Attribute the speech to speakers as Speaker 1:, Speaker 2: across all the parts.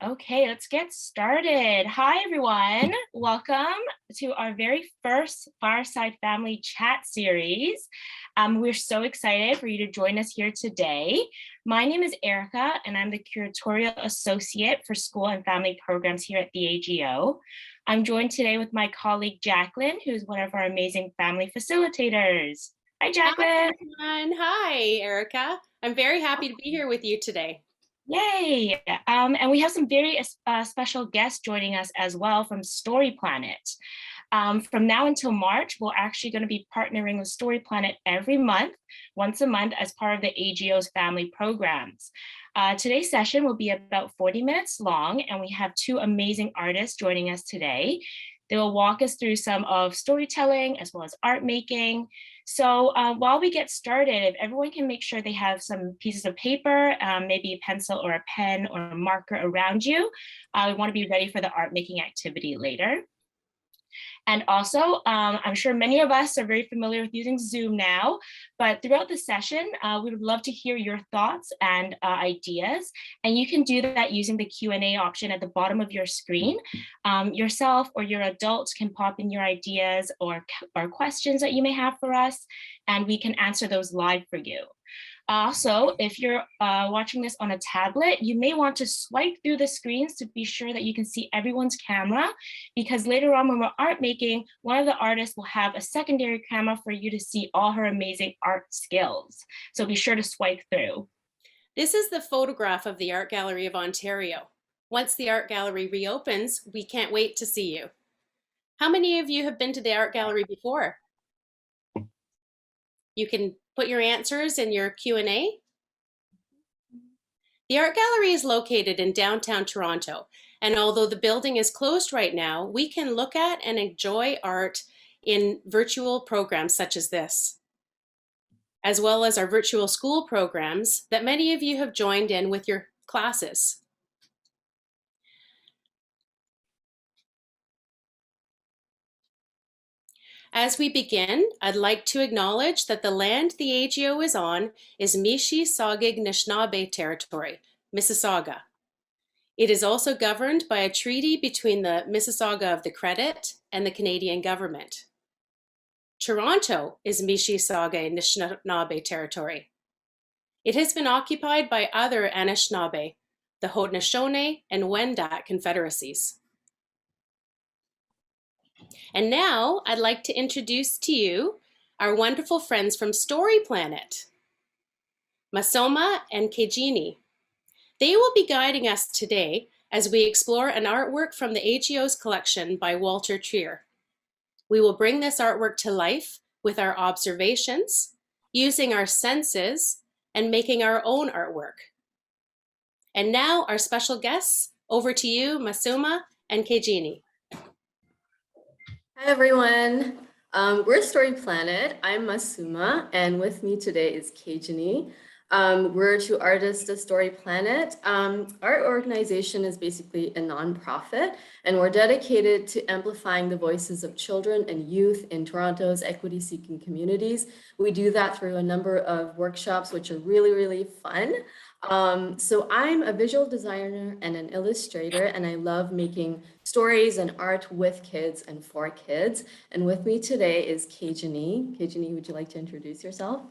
Speaker 1: Okay, let's get started. Hi, everyone. Welcome to our very first Fireside Family Chat series. We're so excited for you to join us here today. My name is Erica, and I'm the Curatorial Associate for School and Family Programs here at the AGO. I'm joined today with my colleague, Jacqueline, who's one of our amazing family facilitators. Hi, Jacqueline.
Speaker 2: Hi, everyone. Hi, Erica. I'm very happy to be here with you today.
Speaker 1: Yay! And we have some very special guests joining us as well from Story Planet. From now until March, we're actually going to be partnering with Story Planet every month, once a month, as part of the AGO's family programs. Today's session will be about 40 minutes long, and we have two amazing artists joining us today. They will walk us through some of storytelling as well as art making. So while we get started, if everyone can make sure they have some pieces of paper, maybe a pencil or a pen or a marker around you, we want to be ready for the art making activity later. And also, I'm sure many of us are very familiar with using Zoom now, but throughout the session, we would love to hear your thoughts and ideas. And you can do that using the Q&A option at the bottom of your screen. Yourself or your adults can pop in your ideas or questions that you may have for us, and we can answer those live for you. Also, if you're watching this on a tablet, you may want to swipe through the screens to be sure that you can see everyone's camera, because later on when we're art making, one of the artists will have a secondary camera for you to see all her amazing art skills. So be sure to swipe through.
Speaker 2: This is the photograph of the Art Gallery of Ontario. Once the art gallery reopens, we can't wait to see you. How many of you have been to the art gallery before? You can put your answers in your Q&A. The art gallery is located in downtown Toronto, and although the building is closed right now, we can look at and enjoy art in virtual programs such as this, as well as our virtual school programs that many of you have joined in with your classes. As we begin, I'd like to acknowledge that the land the AGO is on is Mississauga Anishinaabe territory, Mississauga. It is also governed by a treaty between the Mississauga of the Credit and the Canadian government. Toronto is Mississauga Anishinaabe territory. It has been occupied by other Anishinaabe, the Haudenosaunee and Wendat confederacies. And now I'd like to introduce to you our wonderful friends from Story Planet, Masoma and Kejini. They will be guiding us today as we explore an artwork from the AGO's collection by Walter Trier. We will bring this artwork to life with our observations, using our senses, and making our own artwork. And now our special guests, over to you, Masoma and Kejini.
Speaker 3: Hi everyone, we're Story Planet. I'm Masuma, and with me today is Kejini. We're two artists of Story Planet. Our organization is basically a nonprofit, and we're dedicated to amplifying the voices of children and youth in Toronto's equity-seeking communities. We do that through a number of workshops, which are really, really fun. So I'm a visual designer and an illustrator, and I love making stories and art with kids and for kids. And with me today is Kejini. Kejini, would you like to introduce yourself?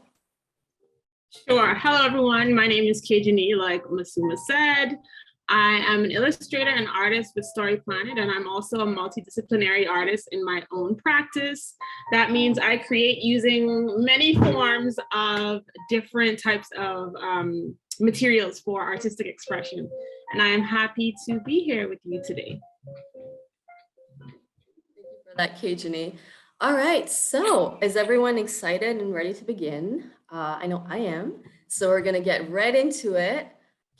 Speaker 4: Sure. Hello, everyone. My name is Kejini, like Masuma said. I am an illustrator and artist with Story Planet, and I'm also a multidisciplinary artist in my own practice. That means I create using many forms of different types of materials for artistic expression. And I am happy to be here with you today.
Speaker 3: Thank you for that, Kejini. All right, so is everyone excited and ready to begin? I know I am. So we're gonna get right into it.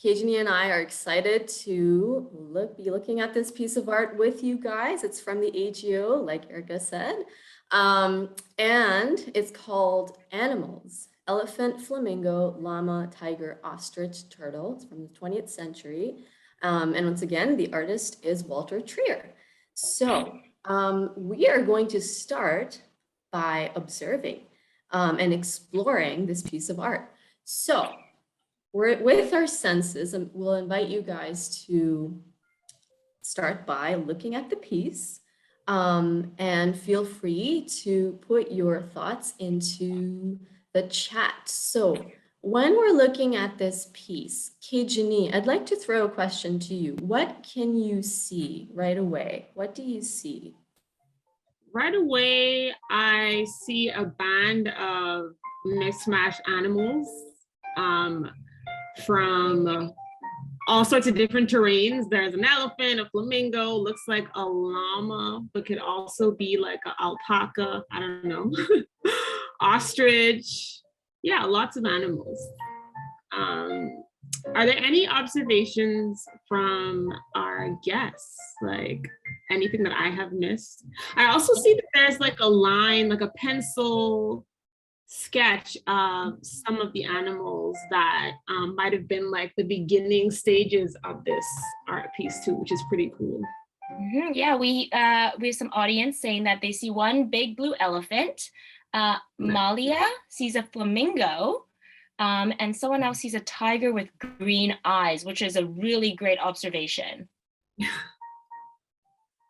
Speaker 3: Kejini and I are excited to be looking at this piece of art with you guys. It's from the AGO, like Erica said, and it's called Animals: Elephant, Flamingo, Llama, Tiger, Ostrich, Turtle. It's from the 20th century. And once again, the artist is Walter Trier. So we are going to start by observing and exploring this piece of art. So we're with our senses, and we'll invite you guys to start by looking at the piece, and feel free to put your thoughts into the chat. So when we're looking at this piece, Kejini, I'd like to throw a question to you. What can you see right away? What do you see?
Speaker 4: Right away, I see a band of mismatched animals from all sorts of different terrains. There's an elephant, a flamingo, looks like a llama, but could also be like an alpaca, I don't know, ostrich. Yeah, lots of animals. Are there any observations from our guests? Like anything that I have missed? I also see that there's like a line, like a pencil sketch of some of the animals that might have been like the beginning stages of this art piece too, which is pretty cool.
Speaker 1: Yeah, we have some audience saying that they see one big blue elephant. Malia sees a flamingo, and someone else sees a tiger with green eyes, which is a really great observation.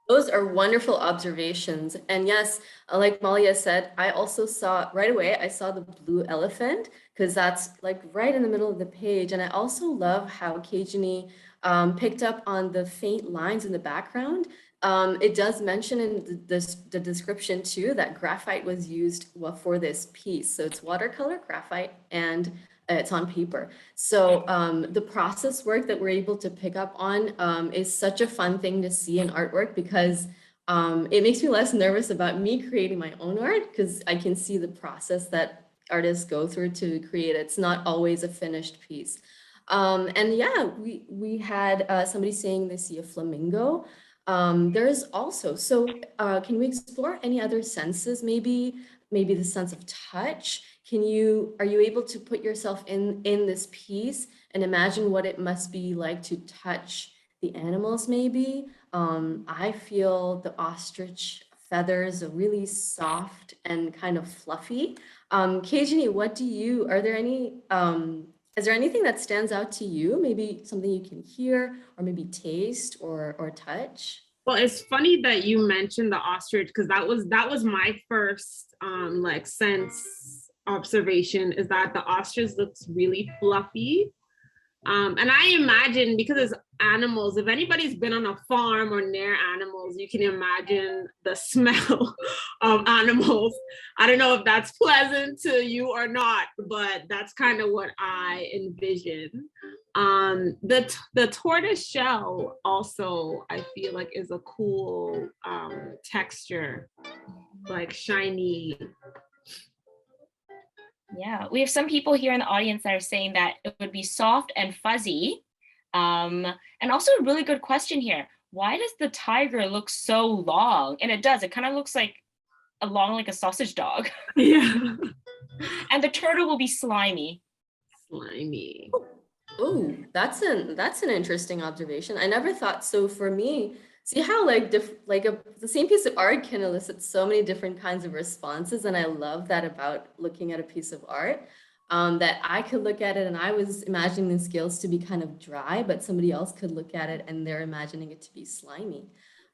Speaker 3: Those are wonderful observations. And yes, like Malia said, I also saw right away, I saw the blue elephant because that's like right in the middle of the page. And I also love how Kejini picked up on the faint lines in the background. It does mention in the description too that graphite was used for this piece. So it's watercolor graphite and it's on paper. So the process work that we're able to pick up on is such a fun thing to see in artwork because it makes me less nervous about me creating my own art because I can see the process that artists go through to create it. It's not always a finished piece. And yeah, we had somebody saying they see a flamingo. There's also, so can we explore any other senses? Maybe the sense of touch. Are you able to put yourself in this piece and imagine what it must be like to touch the animals maybe? I feel the ostrich feathers are really soft and kind of fluffy. Kejini, is there anything that stands out to you? Maybe something you can hear or maybe taste or touch?
Speaker 4: Well, it's funny that you mentioned the ostrich because that was my first like sense observation is that the ostrich looks really fluffy. And I imagine because it's animals, if anybody's been on a farm or near animals, you can imagine the smell of animals. I don't know if that's pleasant to you or not, but that's kind of what I envision. The tortoise shell also, I feel like is a cool texture, like shiny.
Speaker 1: Yeah, we have some people here in the audience that are saying that it would be soft and fuzzy. And also a really good question here. Why does the tiger look so long? And it does, it kind of looks like like a sausage dog.
Speaker 4: Yeah.
Speaker 1: And the turtle will be slimy.
Speaker 4: Slimy.
Speaker 3: Oh, that's an interesting observation. I never thought so. For me, see how the same piece of art can elicit so many different kinds of responses, and I love that about looking at a piece of art. That I could look at it and I was imagining the scales to be kind of dry, but somebody else could look at it and they're imagining it to be slimy.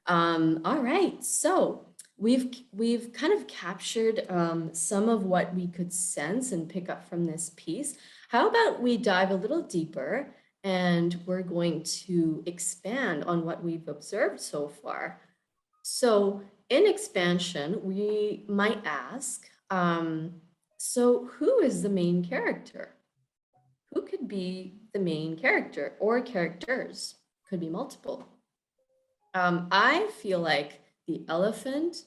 Speaker 3: All right, so we've kind of captured some of what we could sense and pick up from this piece. How about we dive a little deeper and we're going to expand on what we've observed so far. So in expansion, we might ask, so who is the main character? Who could be the main character or characters? Could be multiple. I feel like the elephant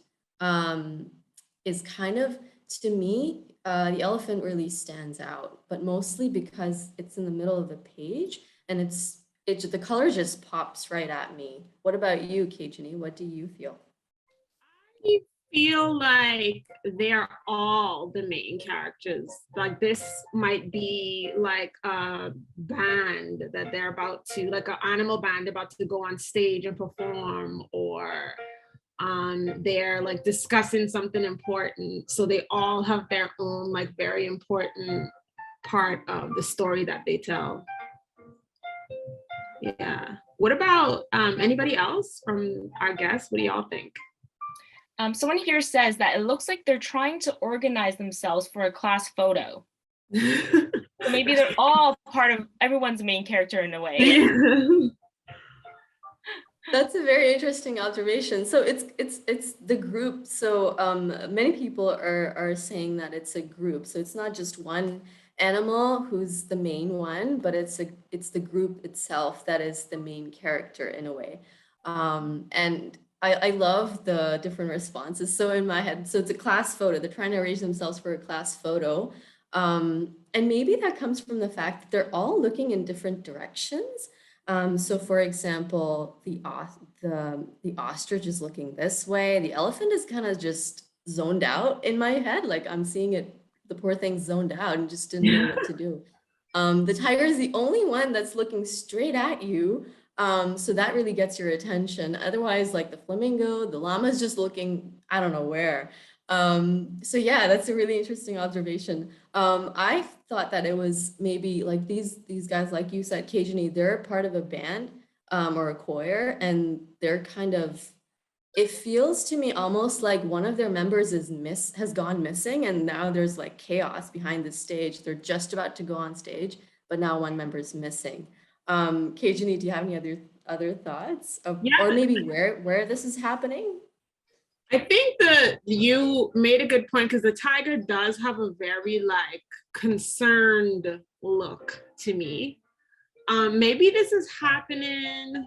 Speaker 3: is kind of, to me, the elephant really stands out, but mostly because it's in the middle of the page and the color just pops right at me. What about you, Kejini? What do you feel?
Speaker 4: I feel like they're all the main characters. Like this might be like a band that they're about to, like an animal band about to go on stage and perform, or they're like discussing something important. So they all have their own like very important part of the story that they tell. Yeah. What about anybody else from our guests? What do y'all think?
Speaker 1: Someone here says that it looks like they're trying to organize themselves for a class photo. So maybe they're all part of everyone's main character in a way.
Speaker 3: That's a very interesting observation. So it's the group. So many people are saying that it's a group. So it's not just one animal who's the main one, but it's the group itself that is the main character in a way. And I love the different responses. So in my head, so it's a class photo. They're trying to arrange themselves for a class photo. And maybe that comes from the fact that they're all looking in different directions. So for example, the ostrich is looking this way. The elephant is kind of just zoned out in my head. Like I'm seeing it, the poor thing's zoned out and just didn't know what to do. The tiger is the only one that's looking straight at you. So that really gets your attention. Otherwise, like the flamingo, the llama is just looking, I don't know where. So yeah, that's a really interesting observation. I thought that it was maybe like these guys, like you said, Cajun, they're part of a band or a choir, and they're kind of, it feels to me almost like one of their members has gone missing, and now there's like chaos behind the stage. They're just about to go on stage, but now one member's missing. Cajun, do you have any other thoughts of, or maybe where this is happening?
Speaker 4: I think that you made a good point because the tiger does have a very like concerned look to me. Maybe this is happening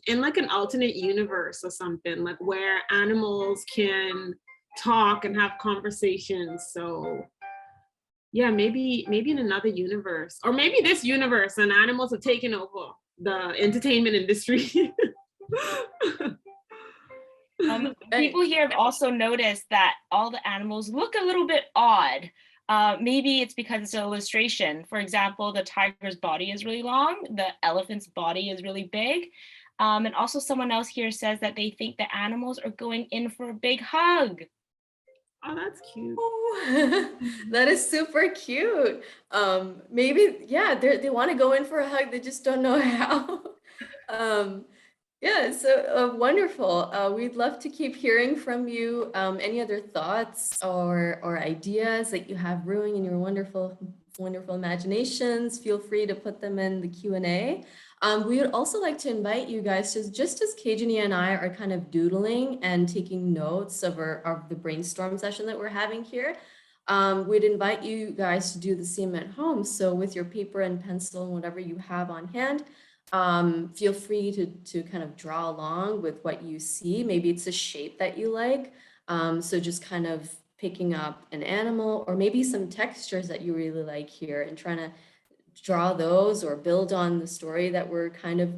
Speaker 4: in like an alternate universe or something, like where animals can talk and have conversations. So yeah, maybe in another universe, or maybe this universe and animals have taken over the entertainment industry.
Speaker 1: People here have also noticed that all the animals look a little bit odd. Maybe it's because it's an illustration. For example, the tiger's body is really long, the elephant's body is really big. And also someone else here says that they think the animals are going in for a big hug.
Speaker 4: Oh, that's cute.
Speaker 3: Oh, that is super cute. Maybe, yeah, they want to go in for a hug, they just don't know how. Yeah, so wonderful. We'd love to keep hearing from you. Any other thoughts or ideas that you have brewing in your wonderful imaginations? Feel free to put them in the Q&A. We would also like to invite you guys to, just as Cajun and I are kind of doodling and taking notes of the brainstorm session that we're having here, we'd invite you guys to do the same at home. So with your paper and pencil and whatever you have on hand, feel free to kind of draw along with what you see. Maybe it's a shape that you like. So just kind of picking up an animal, or maybe some textures that you really like here and trying to draw those or build on the story that we're kind of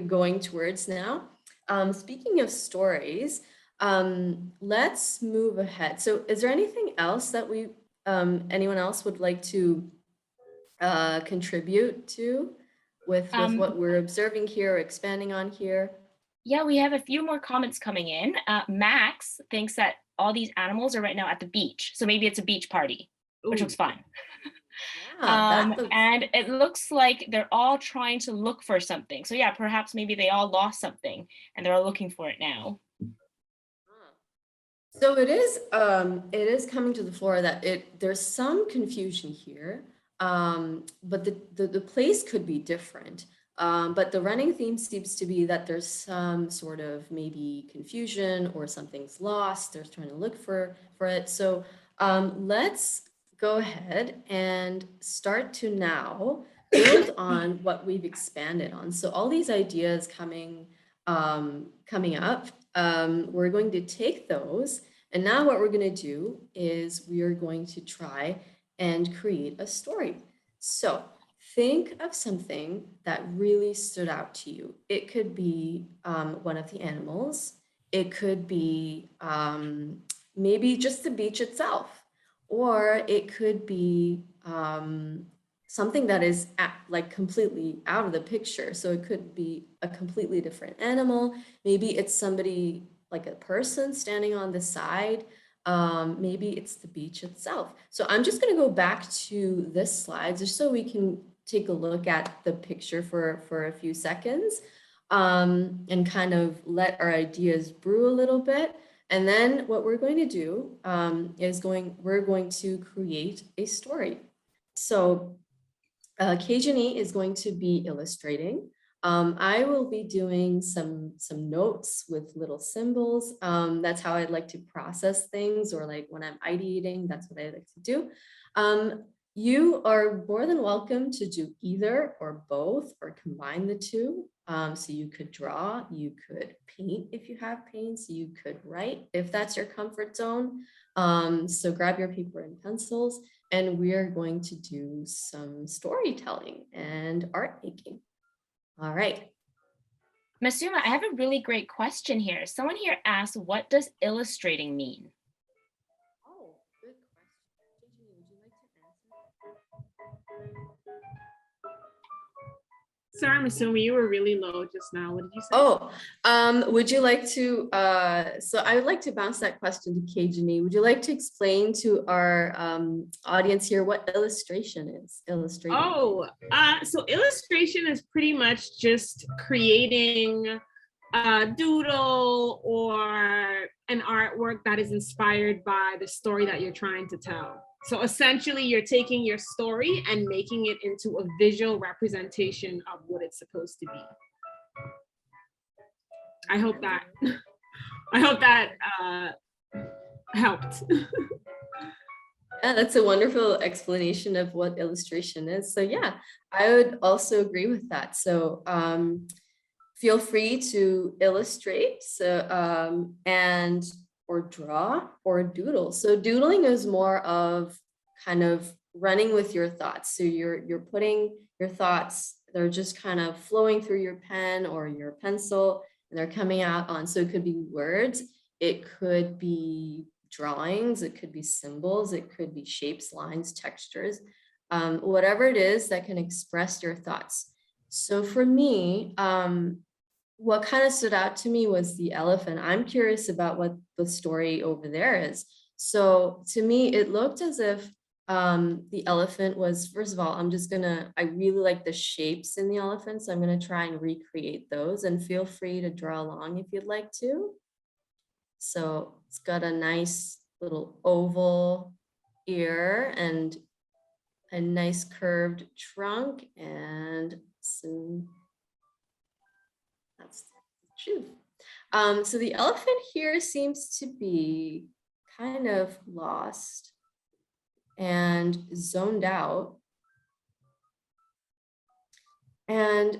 Speaker 3: going towards now. Speaking of stories, let's move ahead. So is there anything else that anyone else would like to contribute to with what we're observing here or expanding on here?
Speaker 1: Yeah, we have a few more comments coming in. Max thinks that all these animals are right now at the beach. So maybe it's a beach party, which looks fun.
Speaker 3: Yeah,
Speaker 1: and it looks like they're all trying to look for something. So yeah, perhaps maybe they all lost something and they're all looking for it now.
Speaker 3: So it is coming to the fore that there's some confusion here, but the place could be different. But the running theme seems to be that there's some sort of maybe confusion or something's lost. They're trying to look for it. So let's go ahead and start to now build on what we've expanded on. So all these ideas coming up, we're going to take those, and now what we're going to do is we are going to try and create a story. So think of something that really stood out to you. It could be one of the animals. It could be maybe just the beach itself, or it could be something that is like completely out of the picture. So it could be a completely different animal. Maybe it's somebody, like a person standing on the side. Maybe it's the beach itself. So I'm just going to go back to this slide just so we can take a look at the picture for a few seconds. and kind of let our ideas brew a little bit. And then what we're going to do is we're going to create a story. So Kajani is going to be illustrating. I will be doing some notes with little symbols. That's how I'd like to process things, or like when I'm ideating, that's what I like to do. You are more than welcome to do either or both, or combine the two. So you could draw, you could paint if you have paints, you could write if that's your comfort zone. So grab your paper and pencils, and we are going to do some storytelling and art making. All right.
Speaker 1: Masuma, I have a really great question here. Someone here asked, what does illustrating mean?
Speaker 3: Oh, good question. Gigi, would you like to answer?
Speaker 4: Sorry, I'm assuming you were really low just now. What did you say?
Speaker 3: Oh, would you like to, so I would like to bounce that question to Kajani. Would you like to explain to our audience here what illustration is? Illustrating.
Speaker 4: Oh, so illustration is pretty much just creating a doodle or an artwork that is inspired by the story that you're trying to tell. So essentially, you're taking your story and making it into a visual representation of what it's supposed to be. I hope that helped.
Speaker 3: Yeah, that's a wonderful explanation of what illustration is. So yeah, I would also agree with that. So feel free to illustrate, so and or draw or doodle. So doodling is more of kind of running with your thoughts. So you're putting your thoughts, they're just kind of flowing through your pen or your pencil, and they're coming out on, so it could be words, it could be drawings, it could be symbols, it could be shapes, lines, textures, whatever it is that can express your thoughts. So for me, what kind of stood out to me was the elephant. I'm curious about what the story over there is. So to me, it looked as if the elephant was, first of all, I really like the shapes in the elephant, so I'm gonna try and recreate those, and feel free to draw along if you'd like to. So it's got a nice little oval ear and a nice curved trunk and some, that's the truth. So the elephant here seems to be kind of lost and zoned out. And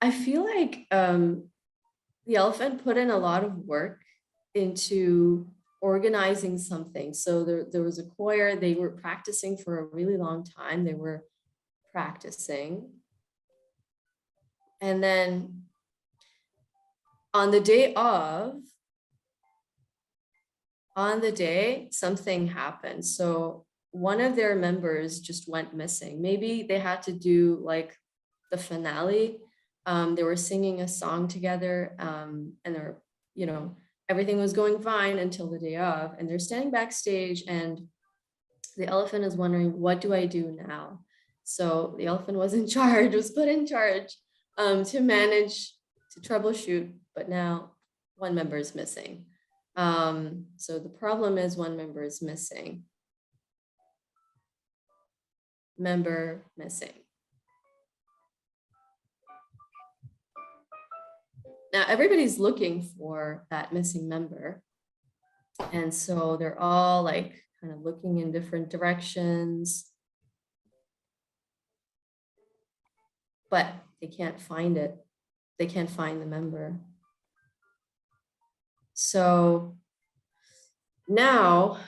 Speaker 3: I feel like the elephant put in a lot of work into organizing something. So there was a choir, they were practicing for a really long time. They were practicing. And then on the day, something happened. So one of their members just went missing. Maybe they had to do like the finale. They were singing a song together, and they're, everything was going fine until the day of, and they're standing backstage, and the elephant is wondering, what do I do now? So the elephant was put in charge to manage, to troubleshoot, but now one member is missing. So the problem is one member is missing. Member missing. Now everybody's looking for that missing member. And so they're all like kind of looking in different directions, but they can't find it. They can't find the member. So now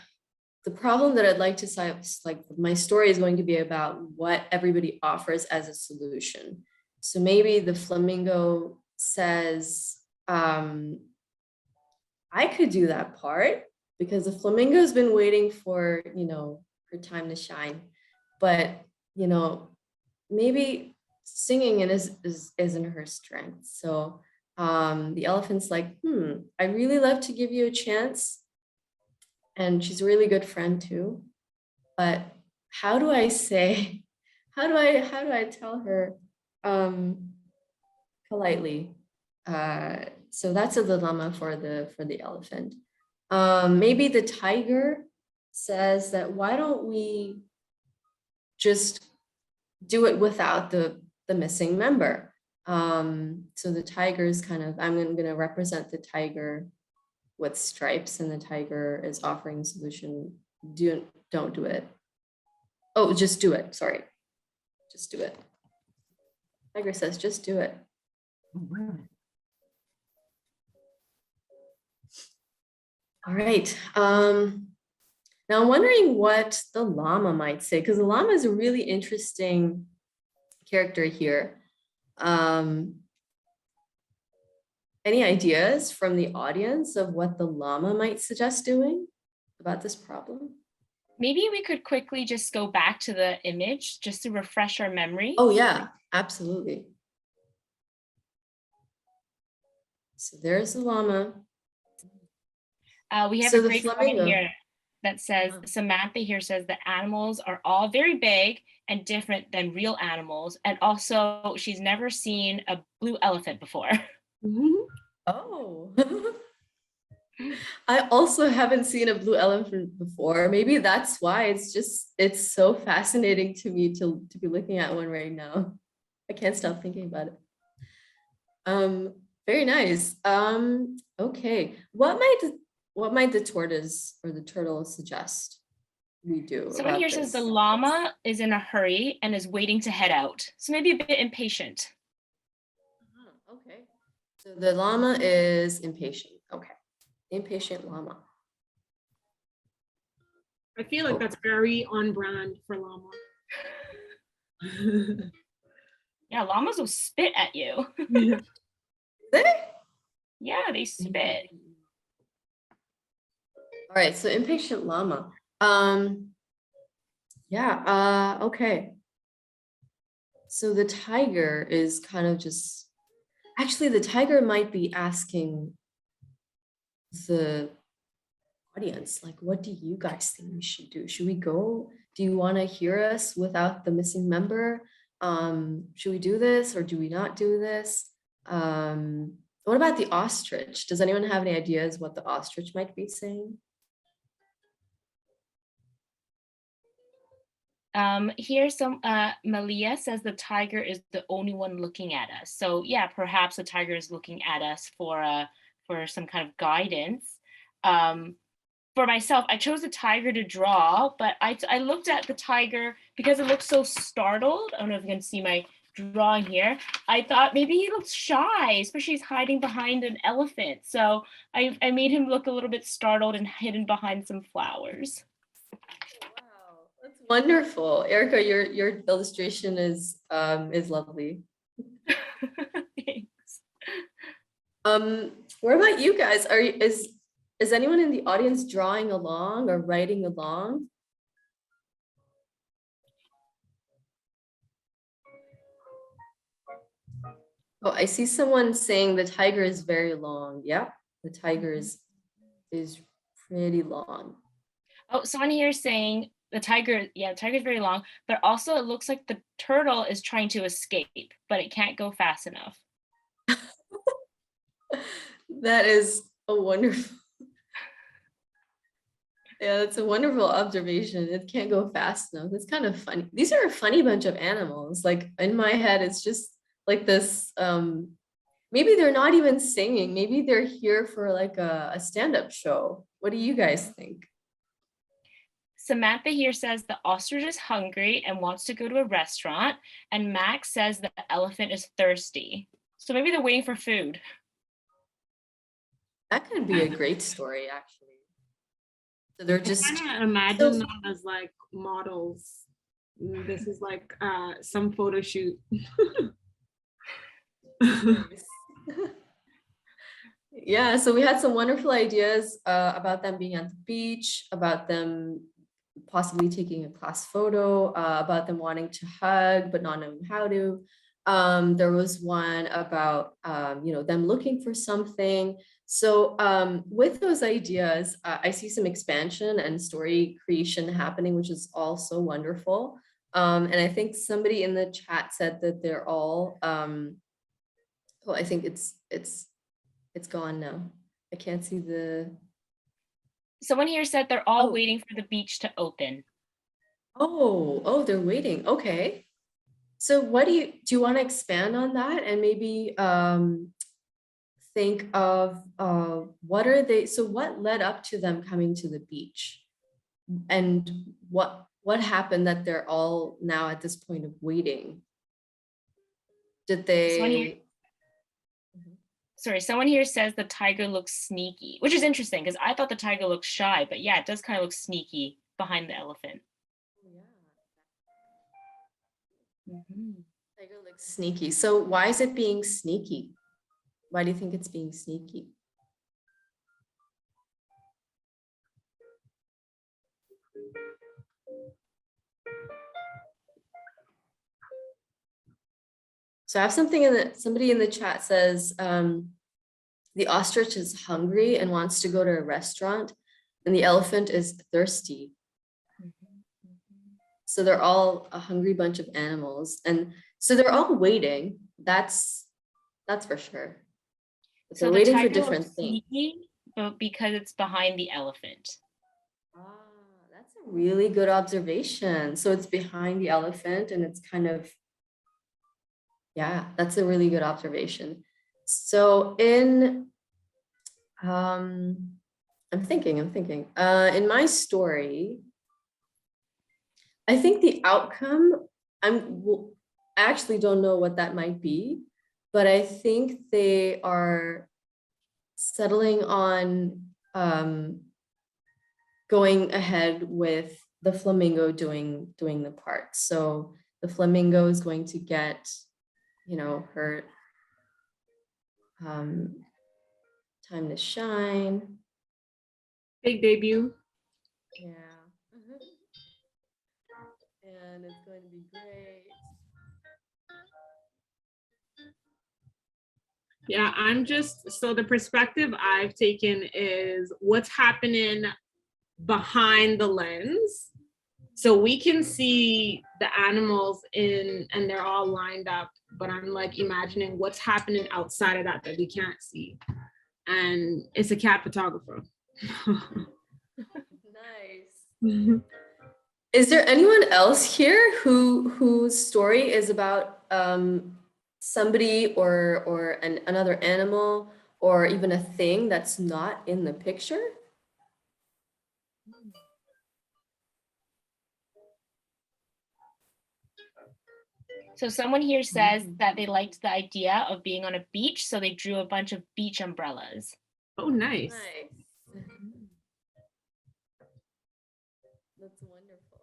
Speaker 3: the problem that I'd like to solve, like my story is going to be about what everybody offers as a solution. So maybe the flamingo says, I could do that part because the flamingo has been waiting for, her time to shine. But, maybe singing isn't her strength. So the elephant's like, I really love to give you a chance. And she's a really good friend too. But how do I tell her politely, So that's a dilemma for the elephant. Maybe the tiger says that why don't we just do it without the missing member? So the tiger is kind of, I'm going to represent the tiger with stripes, and the tiger is offering a solution. Don't do it. Oh, just do it. Sorry. Just do it. Tiger says, just do it. All right. Now I'm wondering what the llama might say, because the llama is a really interesting character here. Any ideas from the audience of what the llama might suggest doing about this problem?
Speaker 1: Maybe we could quickly just go back to the image just to refresh our memory.
Speaker 3: Oh yeah, absolutely. So there's the llama.
Speaker 1: We have
Speaker 3: So
Speaker 1: a
Speaker 3: the
Speaker 1: great
Speaker 3: flamingo.
Speaker 1: comment here that says, Samantha here says the animals are all very big and different than real animals. And also she's never seen a blue elephant before.
Speaker 3: Oh, I also haven't seen a blue elephant before. Maybe that's why it's so fascinating to me to be looking at one right now. I can't stop thinking about it. Very nice. Okay, what might the tortoise or the turtle suggest we do?
Speaker 1: Someone here says the llama is in a hurry and is waiting to head out. So maybe a bit impatient.
Speaker 3: Okay, so the llama is impatient. Okay, impatient llama.
Speaker 4: I feel like that's very on brand for llama.
Speaker 1: Yeah, llamas will spit at you. Yeah, they spit.
Speaker 3: All right, so impatient llama. Yeah, okay. So the tiger is kind of just, actually the tiger might be asking the audience, like, what do you guys think we should do? Should we go? Do you want to hear us without the missing member? Should we do this or do we not do this? What about the ostrich? Does anyone have any ideas what the ostrich might be saying?
Speaker 1: Here's some, Malia says the tiger is the only one looking at us. So yeah, perhaps the tiger is looking at us for some kind of guidance. For myself, I chose the tiger to draw, but I looked at the tiger because it looks so startled. I don't know if you can see my drawing here. I thought maybe he looks shy, especially he's hiding behind an elephant. So I made him look a little bit startled and hidden behind some flowers.
Speaker 3: Wow, that's wonderful. Erica, your illustration is lovely.
Speaker 1: Thanks.
Speaker 3: What about you guys? Is anyone in the audience drawing along or writing along? Oh, I see someone saying the tiger is very long. Yeah, the tiger is pretty long.
Speaker 1: Oh, someone here is saying the tiger is very long, but also it looks like the turtle is trying to escape, but it can't go fast enough.
Speaker 3: That is a wonderful. Yeah, that's a wonderful observation. It can't go fast enough. It's kind of funny. These are a funny bunch of animals. Like in my head, it's just like this. Maybe they're not even singing. Maybe they're here for like a stand-up show. What do you guys think?
Speaker 1: Samantha here says the ostrich is hungry and wants to go to a restaurant, and Max says the elephant is thirsty. So maybe they're waiting for food.
Speaker 3: That could be a great story, actually. So they're just
Speaker 4: I imagine them as like models. This is like some photo shoot.
Speaker 3: Yeah, so we had some wonderful ideas about them being at the beach, about them possibly taking a class photo, about them wanting to hug but not knowing how to. There was one about them looking for something. So with those ideas, I see some expansion and story creation happening, which is also wonderful. And I think somebody in the chat said that they're all Oh, I think it's gone now. I can't see the.
Speaker 1: Someone here said they're all
Speaker 3: Oh.
Speaker 1: waiting for the beach to open.
Speaker 3: Oh, they're waiting. Okay. So what do you want to expand on that and maybe think of what are they, so what led up to them coming to the beach? And what happened that they're all now at this point of waiting? Did they?
Speaker 1: Someone here says the tiger looks sneaky, which is interesting because I thought the tiger looked shy, but yeah, it does kind of look sneaky behind the elephant.
Speaker 3: Yeah. Tiger looks sneaky. So why is it being sneaky? Why do you think it's being sneaky? So I have something somebody in the chat says the ostrich is hungry and wants to go to a restaurant, and the elephant is thirsty. So they're all a hungry bunch of animals, and so they're all waiting. That's for sure. But they're waiting for different things.
Speaker 1: Sneaky, but because it's behind the elephant.
Speaker 3: That's a really good observation. So it's behind the elephant, and it's kind of, yeah, that's a really good observation. So I'm thinking, in my story, I think the outcome, I actually don't know what that might be, but I think they are settling on going ahead with the flamingo doing the part. So the flamingo is going to get, her time to shine.
Speaker 4: Big debut.
Speaker 3: Yeah. And it's going to be great.
Speaker 4: Yeah, so the perspective I've taken is what's happening behind the lens. So we can see the animals and they're all lined up, but I'm like imagining what's happening outside of that we can't see. And it's a cat photographer.
Speaker 3: Nice. Is there anyone else here whose story is about somebody or another animal or even a thing that's not in the picture?
Speaker 1: So someone here says that they liked the idea of being on a beach, so they drew a bunch of beach umbrellas.
Speaker 4: Oh, nice.
Speaker 3: That's wonderful.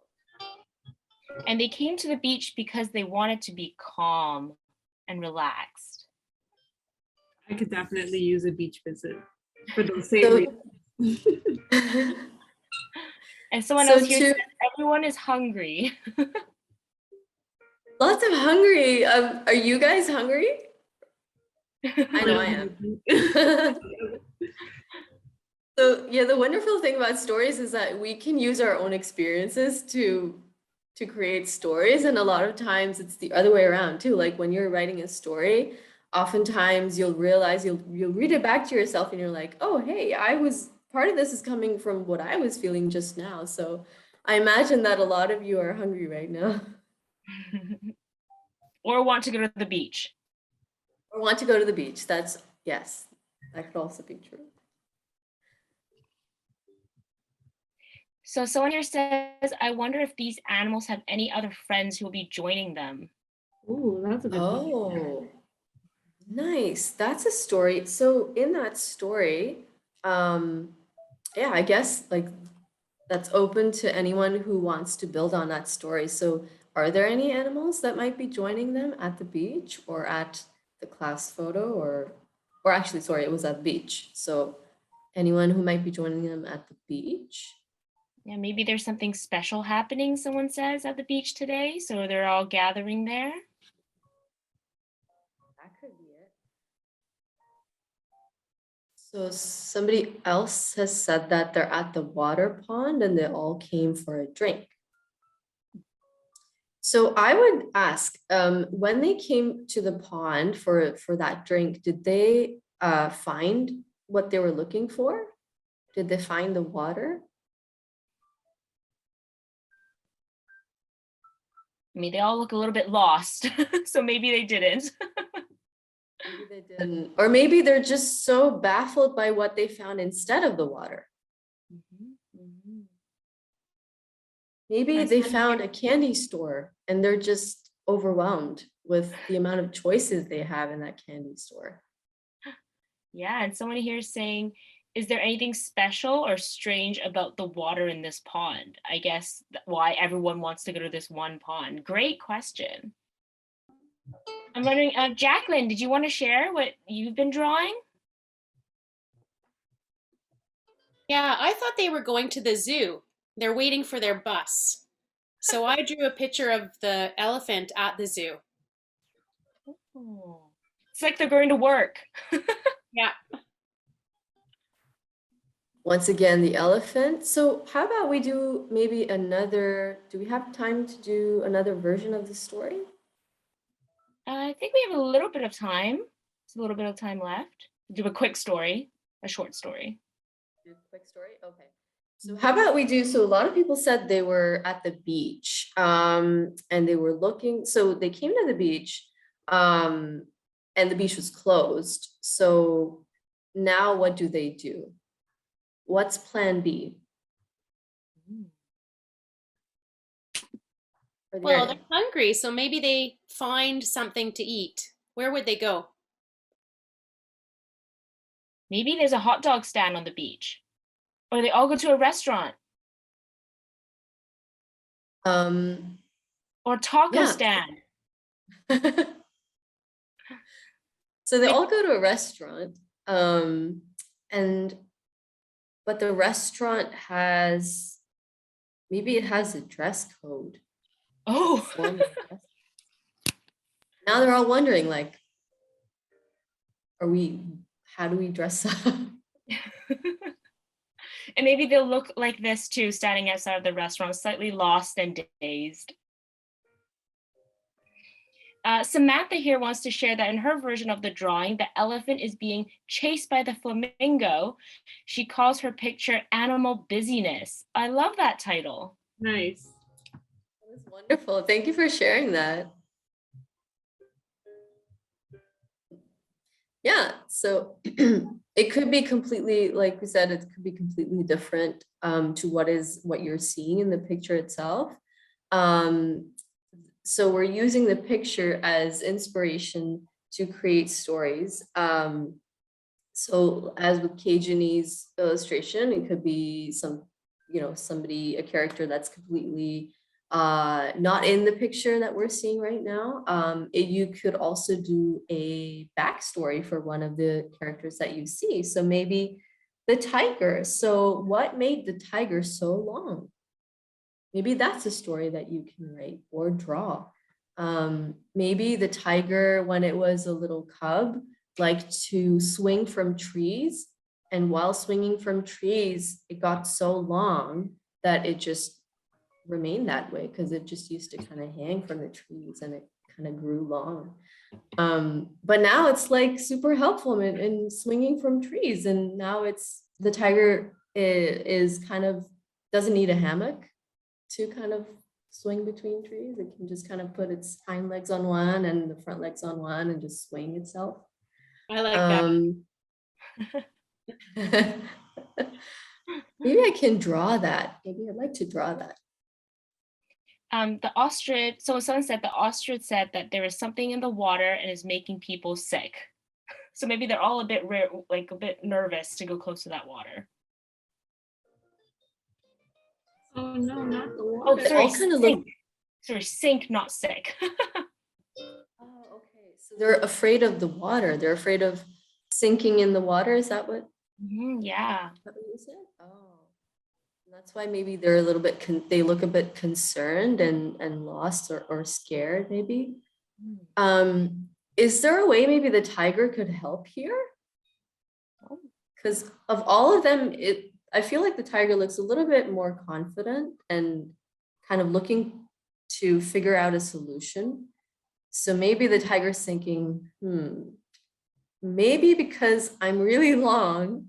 Speaker 1: And they came to the beach because they wanted to be calm and relaxed.
Speaker 4: I could definitely use a beach visit for those same reasons.
Speaker 1: And someone else here says everyone is hungry.
Speaker 3: Lots of hungry. Are you guys hungry? I know I am. So yeah, the wonderful thing about stories is that we can use our own experiences to create stories, and a lot of times it's the other way around too. Like when you're writing a story, oftentimes you'll realize you'll read it back to yourself and you're like, oh hey, part of this is coming from what I was feeling just now. So I imagine that a lot of you are hungry right now.
Speaker 1: Or want to go to the beach.
Speaker 3: Or want to go to the beach. Yes, that could also be true.
Speaker 1: So someone here says, I wonder if these animals have any other friends who will be joining them.
Speaker 4: Oh, that's a good one.
Speaker 3: Oh, nice. That's a story. So in that story, yeah, I guess like that's open to anyone who wants to build on that story. So are there any animals that might be joining them at the beach or at the class photo or actually, sorry, it was at the beach. So anyone who might be joining them at the beach?
Speaker 1: Yeah, maybe there's something special happening, someone says, at the beach today. So they're all gathering there.
Speaker 3: That could be it. So somebody else has said that they're at the water pond and they all came for a drink. So I would ask, when they came to the pond for that drink, did they find what they were looking for? Did they find the water?
Speaker 1: I mean, they all look a little bit lost, so maybe they didn't.
Speaker 3: Maybe they didn't. Or maybe they're just so baffled by what they found instead of the water. Maybe they found a candy store and they're just overwhelmed with the amount of choices they have in that candy store.
Speaker 1: Yeah, and someone here is saying, is there anything special or strange about the water in this pond? I guess why everyone wants to go to this one pond. Great question. I'm wondering, Jacqueline, did you want to share what you've been drawing?
Speaker 2: Yeah, I thought they were going to the zoo. They're waiting for their bus. So I drew a picture of the elephant at the zoo.
Speaker 1: Oh. It's like they're going to work.
Speaker 2: Yeah.
Speaker 3: Once again, the elephant. So how about we do maybe another, do we have time to do another version of the story?
Speaker 1: I think we have a little bit of time. There's a little bit of time left. Do a quick story, a short story.
Speaker 3: Do a quick story? Okay. So how about we do, so a lot of people said they were at the beach and they were looking, so they came to the beach and the beach was closed. So now what do they do? What's plan B?
Speaker 2: Well, they're hungry, so maybe they find something to eat. Where would they go?
Speaker 1: Maybe there's a hot dog stand on the beach. Or they all go to a restaurant. Or taco stand.
Speaker 3: So they all go to a restaurant, but the restaurant has, maybe it has a dress code.
Speaker 1: Oh.
Speaker 3: Now they're all wondering, like, how do we dress up?
Speaker 1: And maybe they'll look like this too, standing outside of the restaurant, slightly lost and dazed. Samantha here wants to share that in her version of the drawing, the elephant is being chased by the flamingo. She calls her picture Animal Busyness. I love that title.
Speaker 4: Nice.
Speaker 3: That's wonderful. Thank you for sharing that. Yeah, so it could be completely, like we said, it could be completely different to what you're seeing in the picture itself. So we're using the picture as inspiration to create stories. So as with Cajuni's illustration, it could be somebody, a character that's completely not in the picture that we're seeing right now. You could also do a backstory for one of the characters that you see. So maybe the tiger. So what made the tiger so long? Maybe that's a story that you can write or draw. Maybe the tiger, when it was a little cub, liked to swing from trees. And while swinging from trees, it got so long that it just remained that way because it just used to kind of hang from the trees and it kind of grew long. But now it's like super helpful in swinging from trees. And now the tiger is kind of, doesn't need a hammock to kind of swing between trees. It can just kind of put its hind legs on one and the front legs on one and just swing itself.
Speaker 2: I like
Speaker 3: that. Maybe I can draw that. Maybe I'd like to draw that.
Speaker 1: The ostrich, so someone said the ostrich said that there is something in the water and is making people sick. So maybe they're all a bit nervous to go close to that water.
Speaker 4: Oh no, not the water.
Speaker 1: Oh, sorry, sink. Sorry, sink, not sick.
Speaker 3: Oh, okay. So they're afraid of the water. They're afraid of sinking in the water. Is that what?
Speaker 1: Yeah.
Speaker 3: Is that what you said? Oh. That's why maybe they're a little bit, they look a bit concerned and lost or scared maybe. Is there a way maybe the tiger could help here? Because of all of them, I feel like the tiger looks a little bit more confident and kind of looking to figure out a solution. So maybe the tiger's thinking, maybe because I'm really long,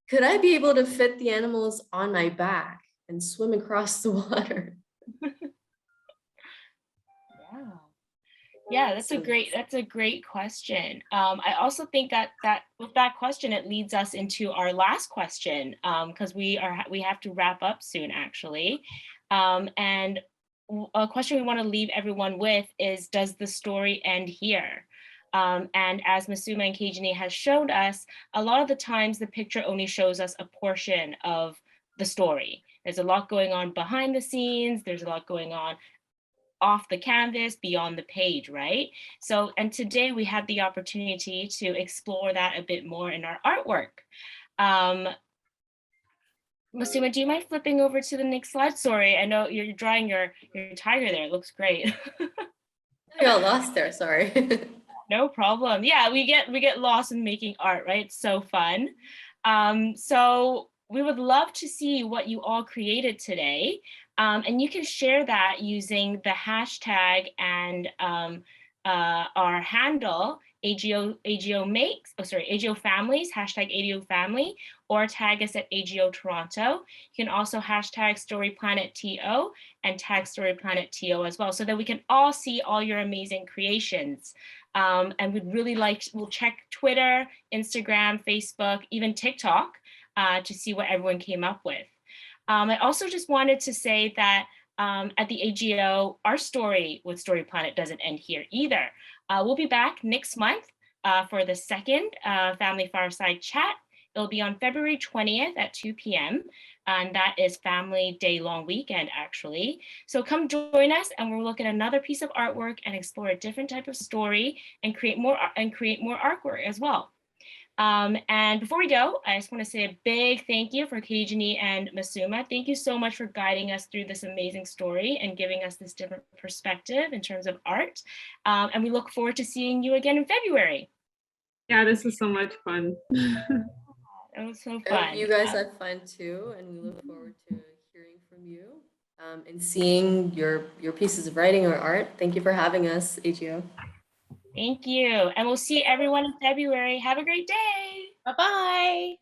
Speaker 3: could I be able to fit the animals on my back and swim across the water?
Speaker 1: Yeah, that's a great question. I also think that with that question, it leads us into our last question, because we have to wrap up soon, actually. And a question we want to leave everyone with is, does the story end here? And as Masuma and Keijini has showed us, a lot of the times the picture only shows us a portion of the story. There's a lot going on behind the scenes. There's a lot going on off the canvas, beyond the page, right? So, and today we had the opportunity to explore that a bit more in our artwork. Masuma, do you mind flipping over to the next slide? Sorry, I know you're drawing your tiger there. It looks great.
Speaker 3: I got lost there, sorry.
Speaker 1: No problem. Yeah, we get lost in making art, right? It's so fun. So we would love to see what you all created today. And you can share that using the hashtag and our handle, AGO Families, hashtag AGO Family, or tag us at AGO Toronto. You can also hashtag StoryPlanetTO and tag StoryPlanetTO as well, so that we can all see all your amazing creations. And we'll check Twitter, Instagram, Facebook, even TikTok to see what everyone came up with. I also just wanted to say that at the AGO, our story with Story Planet doesn't end here either. We'll be back next month for the second Family Fireside Chat. It'll be on February 20th at 2 p.m. And that is Family Day Long Weekend, actually. So come join us, and we'll look at another piece of artwork and explore a different type of story and create more artwork as well. And before we go, I just want to say a big thank you for Keijini and Masuma. Thank you so much for guiding us through this amazing story and giving us this different perspective in terms of art. And we look forward to seeing you again in February.
Speaker 4: Yeah, this was so much fun.
Speaker 1: It was so fun.
Speaker 3: You guys had fun too, and we look forward to hearing from you and seeing your pieces of writing or art. Thank you for having us, AGO.
Speaker 1: Thank you. And we'll see everyone in February. Have a great day.
Speaker 2: Bye-bye.